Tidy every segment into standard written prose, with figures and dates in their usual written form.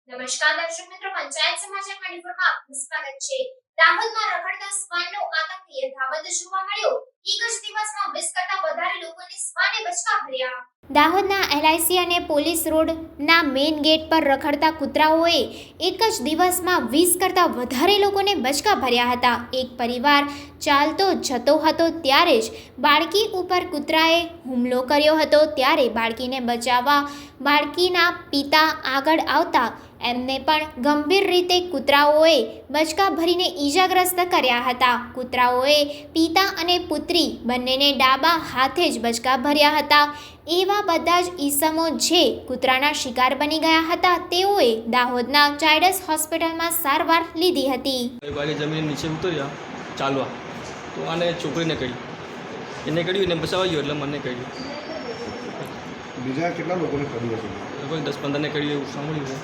નમસ્કાર દર્શક મિત્રો, પંચાયત સમાચાર 24 માં આપનું સ્વાગત છે। દાહોદમાં રખડતા શ્વાનનો આતંક યથાવત જોવા મળ્યો। એક જ દિવસમાં 20 કરતા વધારે લોકોને શ્વાને બચકા ભર્યા। દાહોદના LIC અને પોલીસ રોડના મેઇન ગેટ પર રખડતા કૂતરાઓએ એક જ દિવસમાં 20 કરતા વધારે લોકોને બચકા ભર્યા હતા। એક પરિવાર ચાલતો જતો હતો ત્યારે જ બાળકી ઉપર કૂતરાએ હુમલો કર્યો હતો, ત્યારે બાળકીને બચાવવા બાળકીના પિતા આગળ આવતા એમને પણ ગંભીર રીતે કૂતરાઓએ બચકા ભરીને ઈજાગ્રસ્ત કર્યા હતા। કૂતરાઓએ પિતા અને પુત્રી બંનેને ડાબા હાથે જ બચકા ભર્યા હતા। એવા બધા જ ઈસમો જે કૂતરાના શિકાર બની ગયા હતા તેઓએ દાહોદના ચાઇલ્ડ્સ હોસ્પિટલમાં સારવાર લીધી હતી। જમીન નીચે ઉતર્યા ચાલવા તો આને છોકરીને કહ્યું, એને કહ્યું, એને બચાવવા ગયો એટલે મને કહ્યું। બીજા કેટલા લોકોને કર્યું હશે? લગભગ 10-15ને કહ્યું એવું સાંભળ્યું છે।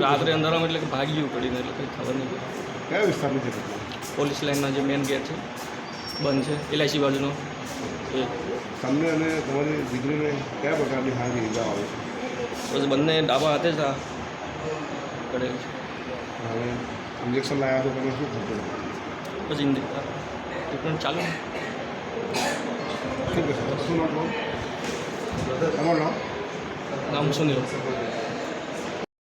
રાત્રે અંધારામાં એટલે કે ભાગી ગયું કરીને, એટલે કંઈ ખબર નહીં પડે। કયા વિસ્તારની છે? પોલીસ લાઇનના જે મેન ગેટ છે બંધ છે, LIC બાજુનો એ। તમને અને તમારી દીકરીને કયા પ્રકારની હાની ઈજા આવે છે? બસ બંને ડાબા હાથે જ આ કરેલું છે। હવે ઇન્જેક્શન લાવ્યા તો તમે શું થતું? પછી ટ્રીટમેન્ટ ચાલુ ને। શું કહેશો? શું નામ? તમારું નામ? નામ સુનિલ।